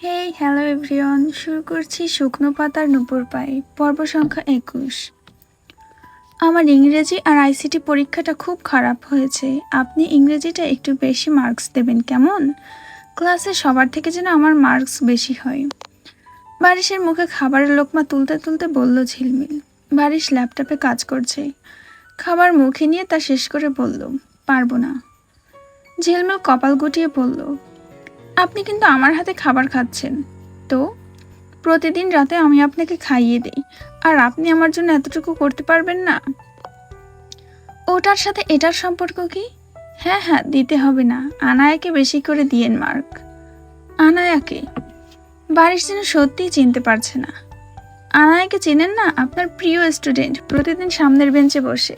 Hey hello everyone, শুরু করছি শুকনো পাতার নূপুর পায়ে পর্ব সংখ্যা ২১। আমার ইংরেজি আর আইসিটি পরীক্ষাটা খুব খারাপ হয়েছে। আপনি ইংরেজিটা একটু বেশি মার্কস দেবেন কেমন? ক্লাসে সবার থেকে যেন আমার মার্কস বেশি হয়। বারিশের মুখে খাবারের লোকমা তুলতে তুলতে বলল ঝিলমিল। বারিশ ল্যাপটপে কাজ করছে। খাবার মুখে নিয়ে তা শেষ করে বলল, পারবো না। ঝিলমিল কপাল গুটিয়ে বলল, আপনি কিন্তু আমার হাতে খাবার খাচ্ছেন। তো প্রতিদিন রাতে আমি আপনাকে খাইয়ে দেই, আর আপনি আমার জন্য এতটুকু করতে পারবেন না? ওটার সাথে এটার সম্পর্ক কি? হ্যাঁ হ্যাঁ, দিতে হবে না। আনায়াকে বেশি করে দিয়েন মার্ক। আনায়াকে? বারিশ যেন সত্যিই চিনতে পারছে না। আনায়াকে চেনেন না? আপনার প্রিয় স্টুডেন্ট, প্রতিদিন সামনের বেঞ্চে বসে।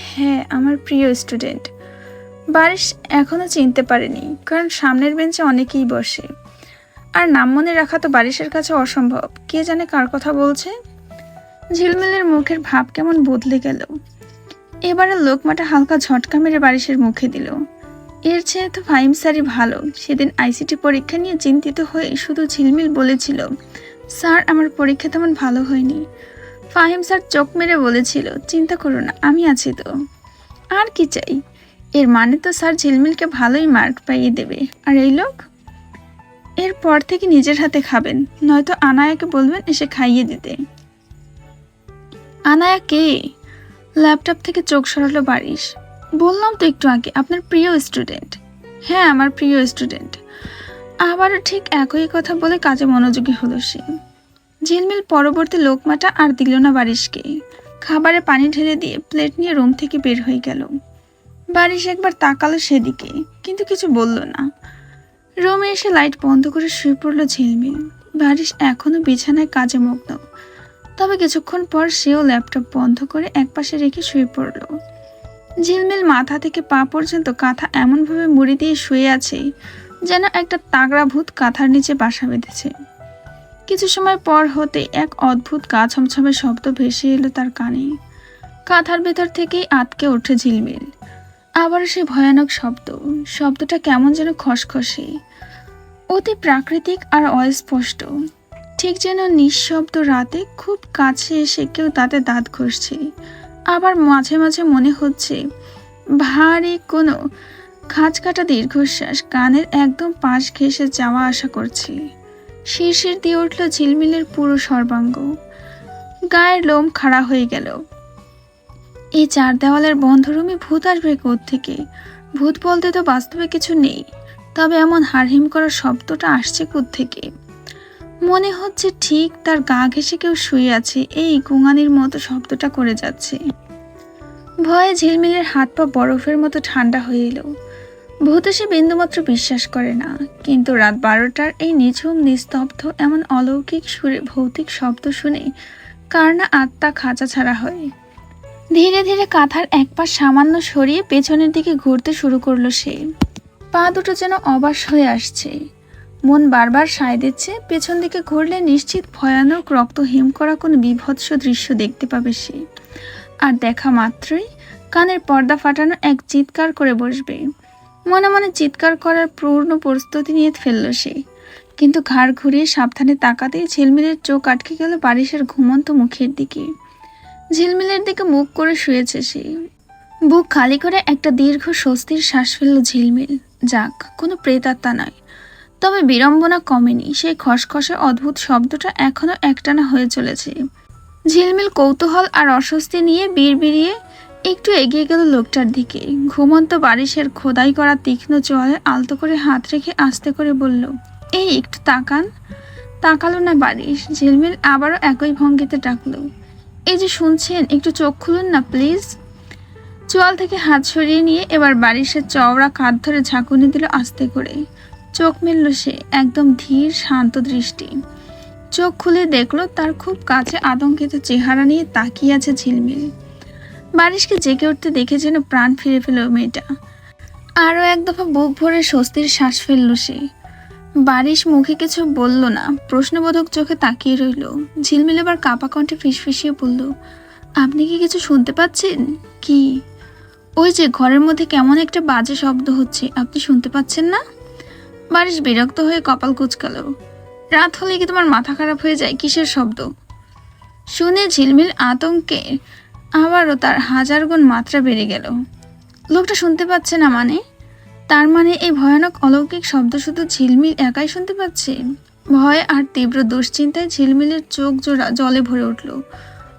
হ্যাঁ, আমার প্রিয় স্টুডেন্ট। বারিশ এখনো চিনতে পারেনি, কারণ সামনের বেঞ্চে অনেকেই বসে। আর নাম মনে রাখা তো বারিশের কাছে অসম্ভব। কে জানে কার কথা বলছে। ঝিলমিলের মুখের ভাব কেমন বদলে গেল। এবারে লোকমাটা হালকা ঝটকা মেরে বারিশের মুখে দিল। এর চেয়ে তো ফাহিম স্যারই ভালো। সেদিন আইসিটি পরীক্ষা নিয়ে চিন্তিত হয়ে শুধু ঝিলমিল বলেছিল, স্যার আমার পরীক্ষা তেমন ভালো হয়নি। ফাহিম স্যার চোখ মেরে বলেছিল, চিন্তা করো না, আমি আছি তো। আর কি চাই? এর মানে তো স্যার ঝিলমিলকে ভালোই মার্ক পাইয়ে দেবে। আর এই লোক? এরপর থেকে নিজের হাতে খাবেন, নয়তো আনায়াকে বলবেন এসে খাইয়ে দিতে। আনায়া কে? ল্যাপটপ থেকে চোখ সরালো বারিশ। বললাম তো একটু আগে, আপনার প্রিয় স্টুডেন্ট। হ্যাঁ, আমার প্রিয় স্টুডেন্ট। আবারও ঠিক একই কথা বলে কাজে মনোযোগী হলো সে। ঝিলমিল পরবর্তী লোকমাটা আর দিল না বারিশকে। খাবারে পানি ঢেলে দিয়ে প্লেট নিয়ে রুম থেকে বের হয়ে গেল। বারিশ একবার তাকালো সেদিকে, কিন্তু কিছু বলল না। রুমে এসে লাইট বন্ধ করে শুয়ে পড়ল ঝিলমিল। বারিশ এখনো বিছানায় কাজে মগ্ন। তবে কিছুক্ষণ পর সেও ল্যাপটপ বন্ধ করে একপাশে রেখে শুয়ে পড়ল। ঝিলমিল মাথা থেকে পা পর্যন্ত কাঁথা এমনভাবে মুড়ি দিয়ে শুয়ে আছে যেন একটা তাগড়া ভূত কাঁথার নিচে বাসা বেঁধেছে। কিছু সময় পর হতে এক অদ্ভুত গা ছমছমে শব্দ ভেসে এলো তার কানে। কাঁথার ভেতর থেকেই আটকে ওঠে ঝিলমিল। আবারও সে ভয়ানক শব্দ। শব্দটা কেমন যেন খসখসে, অতি প্রাকৃতিক আর অস্পষ্ট, ঠিক যেন নিঃশব্দ রাতে খুব কাছে এসে কেউ দাঁতে দাঁত ঘষছে। আবার মাঝে মাঝে মনে হচ্ছে ভারী কোনো খাঁজ কাটা দীর্ঘশ্বাস কানের একদম পাশ ঘেঁষে যাওয়া আসা করছে। শিরশির দিয়ে উঠল ঝিলমিলের পুরো সর্বাঙ্গ। গায়ের লোম খাড়া হয়ে গেল। এই চার দেওয়ালের বন্ধ রুমে ভূত আসবে কোত্থেকে? ভূত বলতে তো বাস্তবে কিছু নেই, তবে এমন হাড়হিম করার শব্দটা আসছে কোত্থেকে? মনে হচ্ছে ঠিক তার গা ঘেঁষে কেউ শুয়ে আছে, এই গুঙানির মতো শব্দটা করে যাচ্ছে। ভয়ে ঝিলমিলের হাত পা বরফের মতো ঠান্ডা হয়ে এলো। ভূতে সে বিন্দুমাত্র বিশ্বাস করে না, কিন্তু রাত ১২টার এই নিঝুম নিস্তব্ধ এমন অলৌকিক সুরে ভৌতিক শব্দ শুনে কার না আত্মা খাঁচা ছাড়া হয়। ধীরে ধীরে কাঁথার এক পা সামান্য সরিয়ে পেছনের দিকে ঘুরতে শুরু করলো সে। পা দুটো যেন অবাস হয়ে আসছে। মন বারবার সায় দিচ্ছে, পেছন দিকে ঘুরলে নিশ্চিত ভয়ানক রক্ত হিম করা কোনো বিভৎস দৃশ্য দেখতে পাবে সে। আর দেখা মাত্রই কানের পর্দা ফাটানো এক চিৎকার করে বসবে। মনে মনে চিৎকার করার পূর্ণ প্রস্তুতি নিয়ে ফেলল সে, কিন্তু ঘাড় ঘুরিয়ে সাবধানে তাকাতেই ঝিলমিলের চোখ আটকে গেল বারিশের ঘুমন্ত মুখের দিকে। ঝিলমিলের দিকে মুখ করে শুয়েছে সে। বুক খালি করে একটা দীর্ঘ স্বস্তির শ্বাস ফেলল ঝিলমিল। যাক, কোনো প্রেতাত্মা নয়। তবে বিড়ম্বনা কমেনি, সেই খসখসে অদ্ভুত শব্দটা এখনো একটানা হয়ে চলেছে। ঝিলমিল কৌতূহল আর অস্বস্তি নিয়ে বিড়বিড়িয়ে একটু এগিয়ে গেল লোকটার দিকে। ঘুমন্ত বারিশের খোদাই করা তীক্ষ্ণ চোয়ালে আলতো করে হাত রেখে আস্তে করে বলল, এই একটু তাকান। তাকালো না বারিশ। ঝিলমিল আবারও একই ভঙ্গিতে ডাকলো, এই যে শুনছেন, একটু চোখ খুলুন না প্লিজ। চোয়াল থেকে হাত সরিয়ে নিয়ে এবার বারিশের চওড়া কাঁধ ধরে ঝাঁকুনি দিল আস্তে করে। চোখ মেলল সে, একদম ধীর শান্ত দৃষ্টি। চোখ খুলে দেখলো তার খুব কাছে আতঙ্কিত চেহারা নিয়ে তাকিয়ে আছে ঝিলমিল। বারিশকে জেগে উঠতে দেখে যেন প্রাণ ফিরে পেল মেয়েটা। আরও এক দফা বুক ভরে স্বস্তির শ্বাস ফেলল সে। বারিশ মুখে কিছু বলল না, প্রশ্নবোধক চোখে তাকিয়ে রইল। ঝিলমিল এবার কাঁপা কণ্ঠে ফিসফিসিয়ে বলল, আপনি কি কিছু শুনতে পাচ্ছেন? কি? ওই যে ঘরের মধ্যে কেমন একটা বাজে শব্দ হচ্ছে, আপনি শুনতে পাচ্ছেন না? বারিশ বিরক্ত হয়ে কপাল কুঁচকালো। রাত হলে কি তোমার মাথা খারাপ হয়ে যায়? কিসের শব্দ? শুনে ঝিলমিল আতঙ্কে আবারও তার 1000 গুণ মাত্রা বেড়ে গেল। লোকটা শুনতে পাচ্ছে না মানে? তার মানে এই ভয়ানক অলৌকিক শব্দ শুধু ঝিলমিল একাই শুনতে পাচ্ছে? ভয় আর তীব্র দুশ্চিন্তায় ঝিলমিলের চোখ জোড়া জলে ভরে উঠল।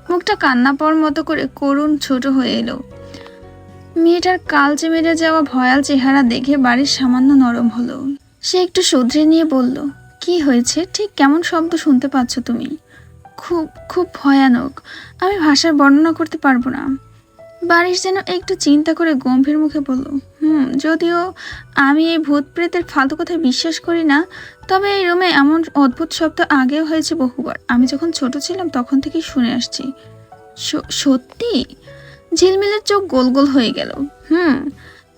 মুখটা কান্না পাওয়ার মতো করে করুণ ছোট হয়ে এলো। মেয়েটার কালচে মেরে যাওয়া ভয়াল চেহারা দেখে বাড়ির সামান্য নরম হলো। সে একটু শুধরে নিয়ে বলল, কি হয়েছে? ঠিক কেমন শব্দ শুনতে পাচ্ছ তুমি? খুব খুব ভয়ানক, আমি ভাষায় বর্ণনা করতে পারবো না। বারিশ যেন একটু চিন্তা করে গম্ভীর মুখে বলল, যদিও আমি এই ভূত প্রেতের ফালতু কথায় বিশ্বাস করি না, তবে এই রুমে এমন অদ্ভুত শব্দ আগেও হয়েছে বহুবার। আমি যখন ছোট ছিলাম তখন থেকেই শুনে আসছি। সত্যি? ঝিলমিলের চোখ গোল গোল হয়ে গেল।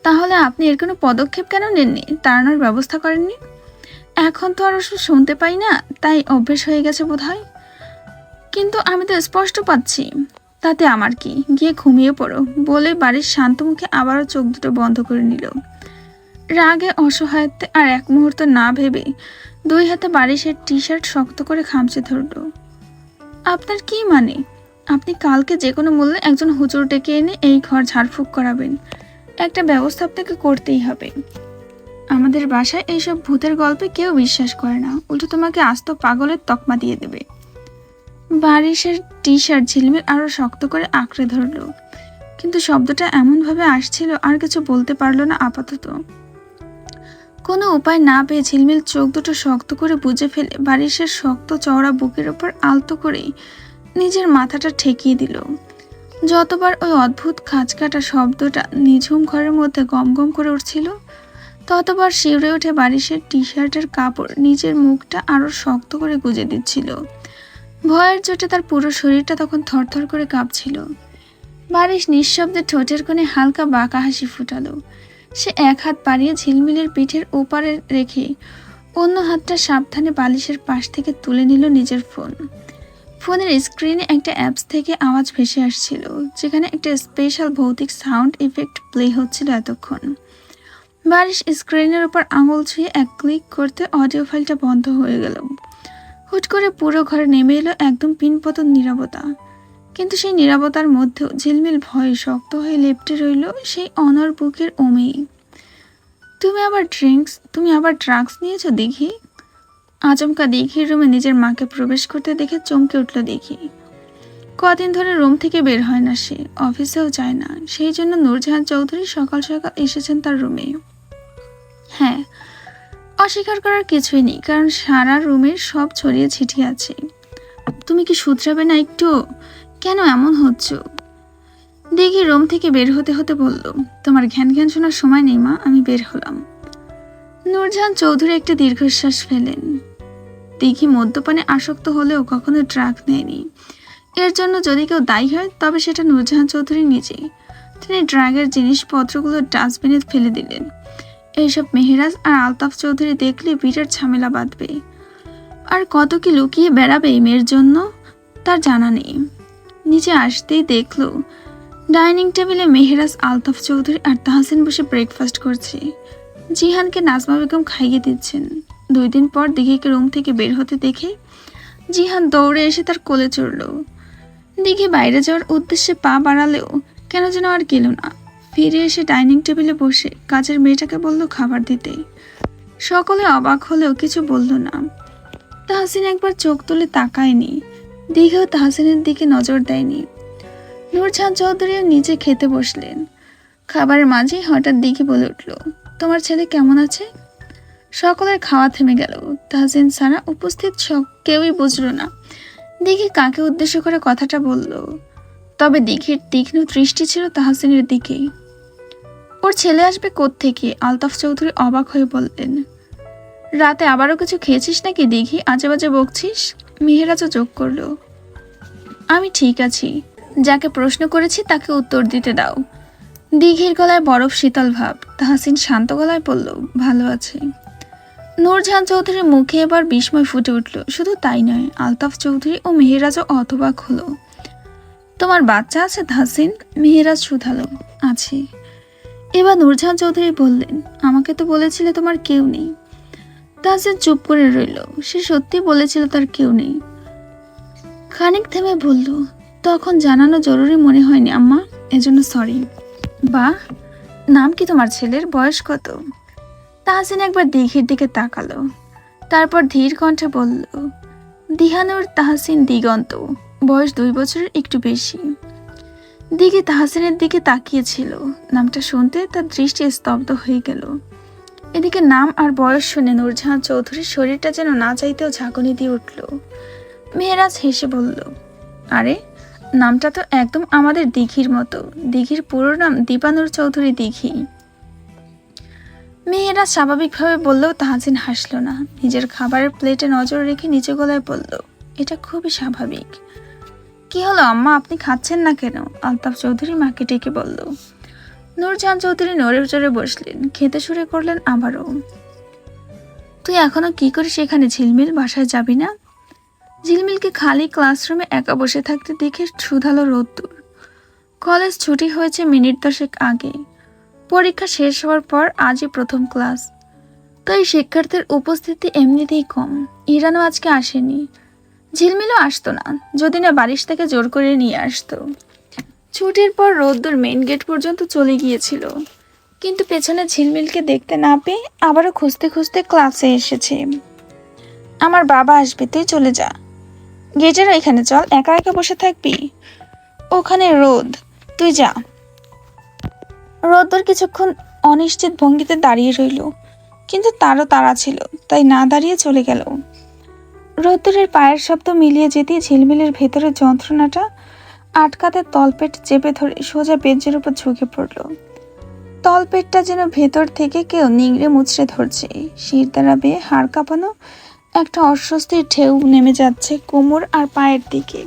তাহলে আপনি এর কোনো পদক্ষেপ কেন নেননি? তাড়ানোর ব্যবস্থা করেননি? এখন তো আর ওসব শুনতে পাই না, তাই অভ্যেস হয়ে গেছে বোধহয়। কিন্তু আমি তো স্পষ্ট পাচ্ছি। তাতে আমার কি, গিয়ে ঘুমিয়ে পড়ো বলে বাড়ির শান্ত মুখে আবারও চোখ দুটো বন্ধ করে নিল। রাগে অসহায়ত্বে আর এক মুহূর্ত না ভেবে 2 হাতে বারিশের টি-শার্ট শক্ত করে খামচে ধরল। আপনার কি মানে? আপনি কালকে যে কোনো মূল্যে একজন হুজুর ডেকে এনে এই ঘর ঝাড়ফুঁক করাবেন। একটা ব্যবস্থা আপনাকে করতেই হবে। আমাদের বাসায় এইসব ভূতের গল্পে কেউ বিশ্বাস করে না, উল্টো তোমাকে আস্ত পাগলের তকমা দিয়ে দেবে। বারিশের টি-শার্ট ঝিলমিল আরো শক্ত করে আঁকড়ে ধরল, কিন্তু শব্দটা এমনভাবে আসছিল আর কিছু বলতে পারল না আপাতত। কোনো উপায় না পেয়ে ঝিলমিল চোখ দুটো শক্ত করে বুজে ফেলে বারিশের শক্ত চওড়া বুকের ওপর আলতো করেই নিজের মাথাটা ঠেকিয়ে দিল। যতবার ওই অদ্ভুত খাঁচকাটা শব্দটা নিঝুম ঘরের মধ্যে গম গম করে উঠছিল, ততবার শিউরে উঠে বারিশের টি-শার্টের কাপড় নিজের মুখটা আরো শক্ত করে গুজে দিচ্ছিল। ভয়ের চোটে তার পুরো শরীরটা তখন থরথর করে কাঁপছিল। বারিশ নিঃশব্দে ঠোঁটের কোণে হালকা বাঁকা হাসি ফুটালো। সে এক হাত বাড়িয়ে ঝিলমিলের পিঠের ওপারে রেখে অন্য হাতটা সাবধানে বালিশের পাশ থেকে তুলে নিল নিজের ফোন। ফোনের স্ক্রিনে একটা অ্যাপস থেকে আওয়াজ ভেসে আসছিল, যেখানে একটা স্পেশাল ভৌতিক সাউন্ড ইফেক্ট প্লে হচ্ছিল এতক্ষণ। বারিশ স্ক্রিনের উপর আঙুল ছুঁয়ে এক ক্লিক করতে অডিও ফাইলটা বন্ধ হয়ে গেল। হুট করে পুরো ঘরে নেমে এলো একদম পিনপতন নীরবতা। কিন্তু সেই নীরবতার মধ্যেও ঝিলমিল ভয়ে শক্ত হয়ে লেপ্টে রইল সেই অনর বুকের ওমেই। তুমি আবার ড্রাগস নিয়েছো দেখি? আচমকা দিঘির রুমে নিজের মাকে প্রবেশ করতে দেখে চমকে উঠল দিঘি। কদিন ধরে রুম থেকে বের হয় না সে, অফিসেও যায় না, সেই জন্য নূরজাহান চৌধুরী সকাল সকাল এসেছেন তার রুমে। হ্যাঁ, অস্বীকার করার কিছুই নেই, কারণ সারা রুমের সব ছড়িয়ে ছিটিয়ে আছে। তুমি কি শুধরাবে না একটু? কেন এমন হচ্ছ? দিঘি রুম থেকে বের হতে হতে বলল, তোমার ঘ্যান ঘ্যান শোনার সময় নেই মা, আমি বের হলাম। নূরজাহান চৌধুরী একটা দীর্ঘশ্বাস ফেলেন। দিঘি মদ্যপানে আসক্ত হলেও কখনো ড্রাগ নেয়নি। এর জন্য যদি কেউ দায়ী হয় তবে সেটা নূরজাহান চৌধুরী নিজে। তিনি ড্রাগের জিনিসপত্রগুলো ডাস্টবিনে ফেলে দিলেন। এইসব মেহেরাজ আর আলতাফ চৌধুরী দেখলে বিরাট ঝামেলা বাঁধবে। আর কত কি লুকিয়ে বেড়াবে এই মেয়ের জন্য তার জানা নেই। নিচে আসতেই দেখল ডাইনিং টেবিলে মেহেরাজ, আলতাফ চৌধুরী আর তাহসিন বসে ব্রেকফাস্ট করছে। জিহানকে নাজমা বেগম খাইয়ে দিচ্ছেন। 2 দিন পর দিঘিকে রুম থেকে বের হতে দেখে জিহান দৌড়ে এসে তার কোলে চড়ল। দিঘি বাইরে যাওয়ার উদ্দেশ্যে পা বাড়ালেও কেন যেন আর গেল না। ফিরে এসে ডাইনিং টেবিলে বসে কাজের মেয়েটাকে বলল খাবার দিতে। সকলে অবাক হলেও কিছু বলল না। তাহসিন একবার চোখ তুলে তাকায়নি, দিঘিও তাহসিনের দিকে নজর দেয়নি। নূরজাহান চৌধুরীও নিচে খেতে বসলেন। খাবারের মাঝেই হঠাৎ দিঘি বলে উঠল, তোমার ছেলে কেমন আছে? সকলের খাওয়া থেমে গেল। তাহসিন ছাড়া উপস্থিত কেউই বুঝল না দিঘি কাকে উদ্দেশ্য করে কথাটা বলল। তবে দিঘির তীক্ষ্ণ দৃষ্টি ছিল তাহসিনের দিকেই। ওর ছেলে আসবে কোত্থেকে? আলতাফ চৌধুরী অবাক হয়ে বললেন। রাতে আবারও কিছু খেয়েছিস নাকি দিঘি? আজে বাজে বকছিস? মেহেরাজও যোগ করল। আমি ঠিক আছি, যাকে প্রশ্ন করেছি তাকে উত্তর দিতে দাও। দিঘির গলায় বরফ শীতল ভাব। তাহসিন শান্ত গলায় বলল, ভালো আছে। নূরজাহান চৌধুরীর মুখে এবার বিস্ময় ফুটে উঠল। শুধু তাই নয়, আলতাফ চৌধুরী ও মেহেরাজও অতবাক হলো। তোমার বাচ্চা আছে তাহসিন? মেহেরাজ শুধালো, আছে। এবার নূরজাহান চৌধুরী বললেন, আমাকে তো বলেছিলে তোমার কেউ নেই। তাহসিন চুপ করে রইল। সে সত্যি বলেছিল তার কেউ নেই। খানিক থেমে বলল, তখন জানানো জরুরি মনে হয়নি আম্মা, এজন্য সরি। বাহ, নাম কি তোমার ছেলের? বয়স কত? তাহসিন একবার দিঘির দিকে তাকালো, তারপর ধীর কণ্ঠে বলল, দিহানুর তাহসিন দিগন্ত, বয়স 2 বছরের একটু বেশি। দিঘি তাহসিনের দিকে তাকিয়েছিল। নামটা শুনতে তার দৃষ্টি স্তব্ধ হয়ে গেল। এদিকে নাম আর বয়স শুনে নূরজাহান চৌধুরীর শরীরটা যেন না চাইতেও ঝাঁকুনি দিয়ে উঠল। মেহেরাজ হেসে বলল, আরে, নামটা তো একদম আমাদের দিঘির মতো। দিঘির পুরো নাম দীপানুর চৌধুরী দিঘি। মেহেরাজ স্বাভাবিকভাবে বললেও তাহসিন হাসল না। নিজের খাবারের প্লেটে নজর রেখে নিচে গলায় বলল, এটা খুবই স্বাভাবিক। কি হলো আম্মা, আপনি খাচ্ছেন না কেন? আলতাফ চৌধুরী মাকে ডেকে বলল। নূরজাহান চৌধুরী নড়ে চড়ে বসলেন, খেতে শুরু করলেন আবারও। তুই এখনো কি করিস এখানে ঝিলমিল? বাসায় যাবি না? ঝিলমিলকে খালি ক্লাসরুমে একা বসে থাকতে দেখে শুধালো রোদ্দুর। কলেজ ছুটি হয়েছে মিনিট 10 আগে। পরীক্ষা শেষ হওয়ার পর আজই প্রথম ক্লাস, তাই শিক্ষার্থীর উপস্থিতি এমনিতেই কম। ইরানও আজকে আসেনি। ঝিলমিলও আসতো না, যদি না বারিশ থেকে জোর করে নিয়ে আসতো। ছুটির পর রোদ্দুর মেইন গেট পর্যন্ত চলে গিয়েছিল, কিন্তু পেছনে ঝিলমিলকে দেখতে না পেয়ে আবারও খুঁজতে খুঁজতে ক্লাসে এসেছে। আমার বাবা আসবে, তুই চলে যা। গেটের ওইখানে চল, একা একা বসে থাকবি? ওখানে রোদ, তুই যা। রোদ্দুর কিছুক্ষণ অনিশ্চিত ভঙ্গিতে দাঁড়িয়ে রইল, কিন্তু তারও তাড়া ছিল, তাই না দাঁড়িয়ে চলে গেল। রোদ্দুরের পায়ের শব্দ মিলিয়ে যেতেই ঝিলমিলের ভেতরের যন্ত্রণাটা আটকাতে তলপেট চেপে ধরে সোজা বেঞ্চের উপর ঝুঁকে পড়ল। তলপেটটা যেন ভেতর থেকে কেউ নিংড়ে মুচড়ে ধরছে। শির দ্বারা বেয়ে হাড় কাঁপানো একটা অস্বস্তির ঢেউ নেমে যাচ্ছে কোমর আর পায়ের দিকে।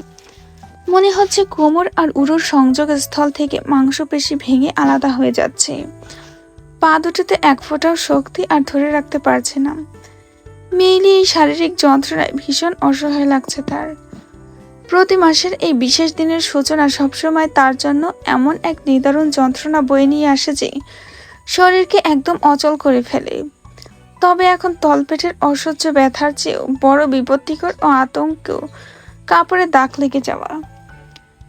মনে হচ্ছে কোমর আর উরুর সংযোগ স্থল থেকে মাংসপেশি ভেঙে আলাদা হয়ে যাচ্ছে। পা দুটোতে এক ফোঁটাও শক্তি আর ধরে রাখতে পারছে না। মেইলি এই শারীরিক যন্ত্রণায় ভীষণ অসহায় লাগছে তার। প্রতি মাসের এই বিশেষ দিনের সূচনা সবসময় তার জন্য এমন এক নিদারুণ যন্ত্রণা বয়ে নিয়ে আসে যে শরীরকে একদম অচল করে ফেলে। তবে এখন তলপেটের অসহ্য ব্যথার চেয়েও বড় বিপত্তিকর ও আতঙ্ক কাপড়ে দাগ লেগে যাওয়া।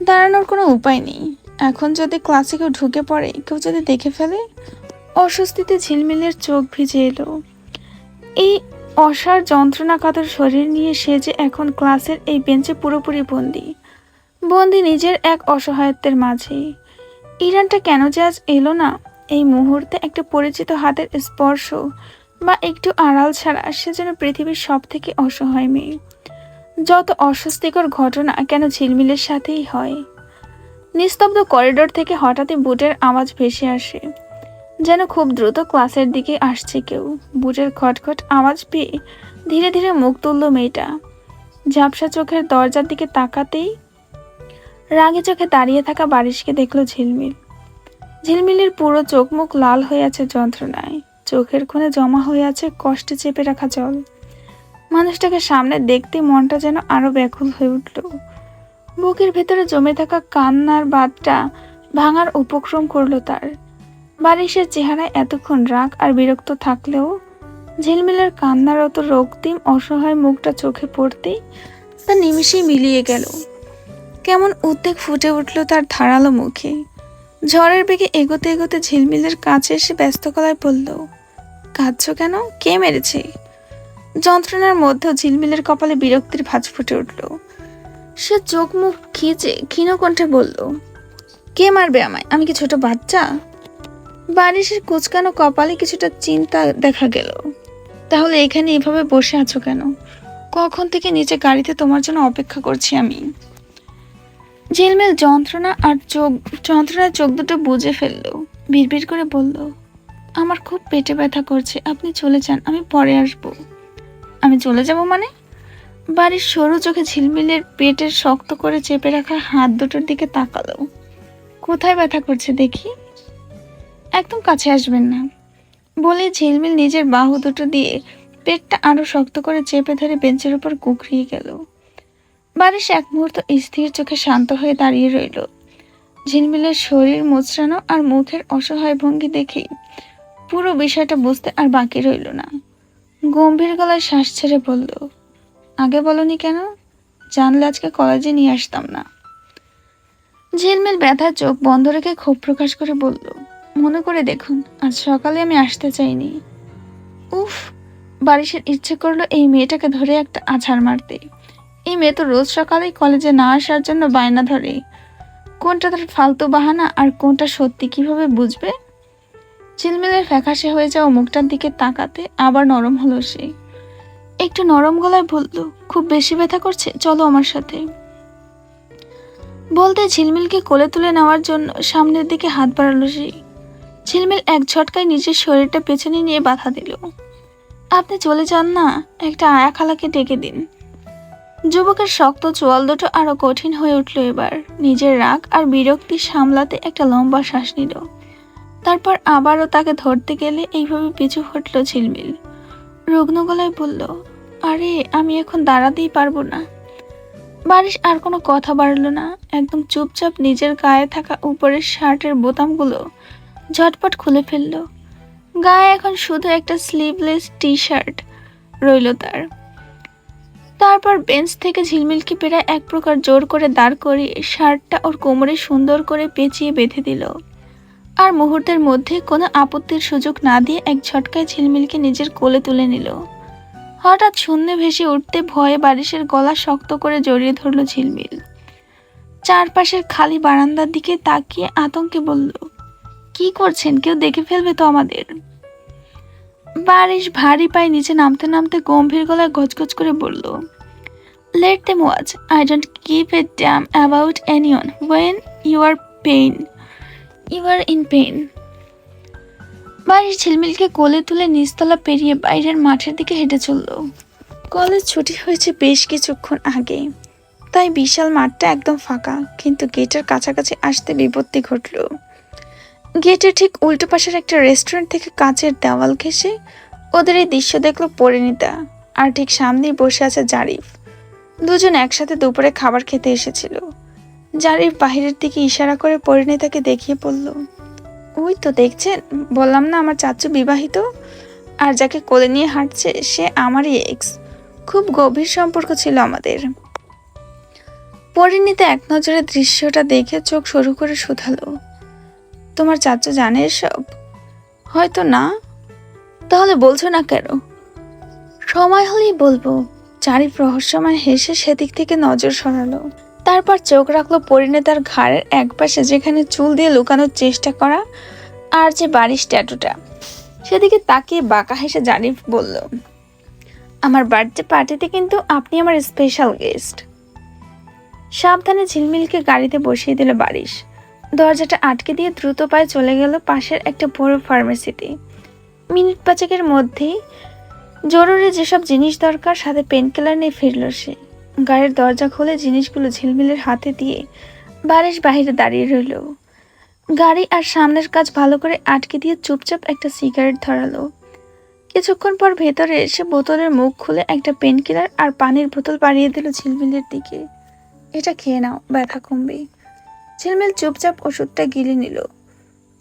দাঁড়ানোর কোনো উপায় নেই। এখন যদি ক্লাসে কেউ ঢুকে পড়ে, কেউ যদি দেখে ফেলে। অস্বস্তিতে ঝিলমিলের চোখ ভিজে এলো। এই অসার যন্ত্রণাকাতর শরীর নিয়ে সে যে এখন ক্লাসের এই বেঞ্চে পুরোপুরি বন্দি নিজের এক অসহায়ত্বের মাঝে। ইরানটা কেন যে আজ এলো না? এই মুহূর্তে একটা পরিচিত হাতের স্পর্শ বা একটু আড়াল ছাড়া সে যেন পৃথিবীর সব থেকে অসহায় মেয়ে। যত অস্বস্তিকর ঘটনা কেন ঝিলমিলের সাথেই হয়। নিস্তব্ধ করিডোর থেকে হঠাৎই বুটের আওয়াজ ভেসে আসে, যেন খুব দ্রুত ক্লাসের দিকে আসছে কেউ। বুটের খটখট আওয়াজ পেয়ে ধীরে ধীরে মুখ তুলল মেয়েটা। ঝাপসা চোখের দরজার দিকে তাকাতেই রাগে চোখে দাঁড়িয়ে থাকা বারিশকে দেখলো ঝিলমিল। ঝিলমিলের পুরো চোখ মুখ লাল হয়ে আছে যন্ত্রণায়। চোখের কোণে জমা হয়ে আছে কষ্টে চেপে রাখা জল। মানুষটাকে সামনে দেখতে মনটা যেন আরো ব্যাকুল হয়ে উঠল। বুকের ভেতরে জমে থাকা কান্নার বাঁধটা ভাঙার উপক্রম করলো তার। বারিশের চেহারায় এতক্ষণ রাগ আর বিরক্ত থাকলেও ঝিলমিলের কান্নার অত রক্তিম অসহায় মুখটা চোখে পড়তেই তা নিমিষেই মিলিয়ে গেল। কেমন উদ্বেগ ফুটে উঠল তার ধারালো মুখে। ঝড়ের বেগে এগোতে এগোতে ঝিলমিলের কাছে এসে ব্যস্ত গলায় বলল, কাঁদছো কেন? কে মেরেছে? যন্ত্রণার মধ্যেও ঝিলমিলের কপালে বিরক্তির ভাঁজ ফুটে উঠল। সে চোখ মুখ খিচে ক্ষীণ কণ্ঠে বলল, কে মারবে আমায়? আমি কি ছোট বাচ্চা? বারিশের কুচকানো কপালে কিছুটা চিন্তা দেখা গেল। তাহলে এখানে এভাবে বসে আছো কেন? কখন থেকে নিচে গাড়িতে তোমার জন্য অপেক্ষা করছি আমি। ঝিলমিল যন্ত্রণায় চোখ দুটো বুজে ফেললো। বিড়বিড় করে বলল, আমার খুব পেটে ব্যথা করছে, আপনি চলে যান, আমি পরে আসবো। আমি চলে যাব মানে? বাড়ির সরু চোখে ঝিলমিলের পেটের শক্ত করে চেপে রাখা হাত দুটোর দিকে তাকালো। কোথায় ব্যথা করছে দেখি? একদম কাছে আসবেন না বলে ঝিলমিল নিজের বাহু দুটো দিয়ে পেটটা আরো শক্ত করে চেপে ধরে বেঞ্চের উপর কুঁকড়িয়ে গেল। বারিশ এক মুহূর্ত স্থির চোখে শান্ত হয়ে দাঁড়িয়ে রইল। ঝিলমিলের শরীর মোচড়ানো আর মুখের অসহায় ভঙ্গি দেখে পুরো বিষয়টা বুঝতে আর বাকি রইল না। গম্ভীর গলায় শ্বাস ছেড়ে বলল, আগে বলনি কেন? জানলে আজকে কলেজে নিয়ে আসতাম না। ঝিলমিল ব্যথার চোখ বন্ধ রেখে ক্ষোভ প্রকাশ করে বলল, মনে করে দেখুন, আজ সকালে আমি আসতে চাইনি। উফ! বারিশের ইচ্ছে করলো এই মেয়েটাকে ধরে একটা আছাড় মারতে। এই মেয়ে তো রোজ সকালেই কলেজে না আসার জন্য বায়না ধরে। কোনটা তার ফালতু বাহানা আর কোনটা সত্যি কিভাবে বুঝবে? ঝিলমিলের ফ্যাকাশে হয়ে যাওয়া মুখটার দিকে তাকাতে আবার নরম হলো সে। একটু নরম গলায় বলল, খুব বেশি ব্যথা করছে, চলো আমার সাথে। বলতে ঝিলমিলকে কোলে তুলে নেওয়ার জন্য সামনের দিকে হাত বাড়ালো সে। ঝিলমিল এক ঝটকায় নিজের শরীরটা পেছনে নিয়ে বাধা দিল। আপনি চলে যান না, একটা আয়া খালাকে ডেকে দিন। যুবকের শক্ত চোয়াল দুটো আরো কঠিন হয়ে উঠল এবার। নিজের রাগ আর বিরক্তি সামলাতে একটা লম্বা শ্বাস নিল। তারপর আবারও তাকে ধরতে গেলে এইভাবে পিছু হটল ঝিলমিল। রুগ্ন গলায় বলল, আরে আমি এখন দাঁড়াতেই পারবো না। বারিশ আর কোনো কথা বাড়ল না, একদম চুপচাপ নিজের গায়ে থাকা উপরের শার্টের বোতামগুলো ঝটপট খুলে ফেলল। গায়ে এখন শুধু একটা স্লিভলেস টি শার্ট রইল তার। তারপর বেঞ্চ থেকে ঝিলমিলকে প্রায় এক প্রকার জোর করে দাঁড় করিয়ে শার্টটা ওর কোমরে সুন্দর করে পেঁচিয়ে বেঁধে দিল। আর মুহূর্তের মধ্যে কোনো আপত্তির সুযোগ না দিয়ে এক ঝটকায় ঝিলমিলকে নিজের কোলে তুলে নিল। হঠাৎ শূন্যে ভেসে উঠতে ভয়ে বারিশের গলা শক্ত করে জড়িয়ে ধরল ঝিলমিল। চারপাশের খালি বারান্দার দিকে তাকিয়ে আতঙ্কে বলল, কি করছেন? কেউ দেখে ফেলবে তো আমাদের। বারিশ ভারী পায়ে নিচে নামতে নামতে গম্ভীর গলায় গজগজ করে বলল, let them watch, I don't give a damn about anyone when you are in pain. Barish ঝিলমিলকে কোলে তুলে নিচতলা পেরিয়ে বাইরের মাঠের দিকে হেঁটে চলল। কলেজ ছুটি হয়েছে বেশ কিছুক্ষণ আগে, তাই বিশাল মাঠটা একদম ফাঁকা, কিন্তু গেটের কাছাকাছি আসতে বিপত্তি ঘটল। গেটের ঠিক উল্টো পাশের একটা রেস্টুরেন্ট থেকে কাঁচের দেওয়াল ঘেঁষে ওদের এই দৃশ্য দেখলো পরিণীতা, আর ঠিক সামনেই বসে আছে জারিফ। দুজন একসাথে দুপুরে খাবার খেতে এসেছিল। জারিফ বাহিরের দিকে ইশারা করে পরিণীতাকে দেখিয়ে বলল, ওই তো দেখছেন, বললাম না আমার চাচু বিবাহিত, আর যাকে কোলে নিয়ে হাঁটছে সে আমারই এক্স। খুব গভীর সম্পর্ক ছিল আমাদের। পরিণীতা এক নজরে দৃশ্যটা দেখে চোখ সরু করে শুধালো, তোমার চাচু জানে এসব? হয়তো না। তাহলে বলছো না কেন? সময় হলেই বলবো। জারিফ রহস্যময় হেসে সেদিক থেকে নজর সরালো। তারপর চোখ রাখলো পরিণীতার ঘাড়ের একপাশে, যেখানে চুল দিয়ে লুকানোর চেষ্টা করা আর যে বারিশ ট্যাটুটা। সেদিকে তাকিয়ে বাঁকা হেসে জারিফ বলল, আমার বার্থডে পার্টিতে কিন্তু আপনি আমার স্পেশাল গেস্ট। সাবধানে ঝিলমিলকে গাড়িতে বসিয়ে দিল বারিশ। দরজাটা আটকে দিয়ে দ্রুত পায়ে চলে গেল পাশের একটা বড় ফার্মেসিতে। মিনিট পাঁচেকের মধ্যেই জরুরি যেসব জিনিস দরকার সাথে পেনকিলার নিয়ে ফিরল সে। গাড়ির দরজা খুলে জিনিসগুলো ঝিলমিলের হাতে দিয়ে বারিশ বাহিরে দাঁড়িয়ে রইল। গাড়ি আর সামনের কাজ ভালো করে আটকে দিয়ে চুপচাপ একটা সিগারেট ধরালো। কিছুক্ষণ পর ভেতরে এসে বোতলের মুখ খুলে একটা পেনকিলার আর পানির বোতল বাড়িয়ে দিল ঝিলমিলের দিকে। এটা খেয়ে নাও, ব্যথা কমবে। ঝিলমিল চুপচাপ ওষুধটা গিলে নিল।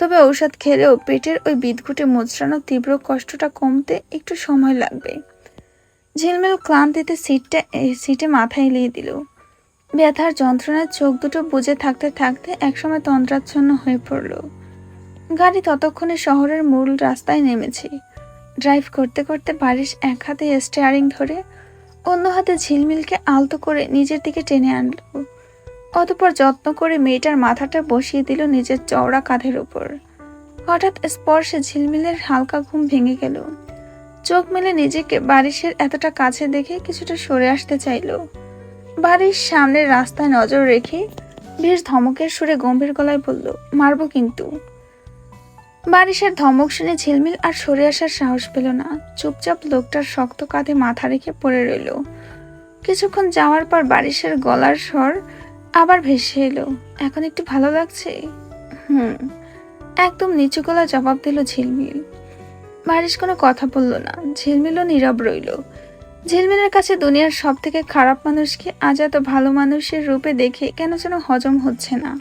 তবে ঔষধ খেলেও পেটের ওই বিদঘুটে মোচড়ানো তীব্র কষ্টটা কমতে একটু সময় লাগবে। ঝিলমিল ক্লান্তিতে সিটে মাথা এলিয়ে দিল। ব্যথার যন্ত্রণায় চোখ দুটো বুজে থাকতে থাকতে একসময় তন্দ্রাচ্ছন্ন হয়ে পড়ল। গাড়ি ততক্ষণে শহরের মূল রাস্তায় নেমেছে। ড্রাইভ করতে করতে বারিশ এক হাতে স্টিয়ারিং ধরে অন্য হাতে ঝিলমিলকে আলতো করে নিজের দিকে টেনে আনলো। অতঃপর যত্ন করে মেয়েটার মাথাটা বসিয়ে দিল নিজের চওড়া কাঁধের উপর। হঠাৎ স্পর্শে ঝিলমিলের হালকা ঘুম ভেঙে গেল। চোখ মেলে নিজেকে বারিশের এতটা কাছে দেখে কিছুটা সরে আসতে চাইল। বারিশ সামনের রাস্তায় নজর রেখে বেশ ধমকের সুরে গম্ভীর গলায় বলল, মারবো কিন্তু। বারিশের ধমক শুনে ঝিলমিল আর সরে আসার সাহস পেল না। চুপচাপ লোকটার শক্ত কাঁধে মাথা রেখে পড়ে রইল। কিছুক্ষণ যাওয়ার পর বারিশের গলার স্বর আবার ভেসে এলো, এখন একটু ভালো লাগছে? একদম নিচু গলা জবাব দিল ঝিলমিল। বারিশ কোনো কথা বলল না। ঝিলমিলও নীরব রইল। ঝিলমিলের কাছে দুনিয়ার সব থেকে খারাপ মানুষকে আজ এত ভালো মানুষের রূপে দেখে কেন যেন হজম হচ্ছে না।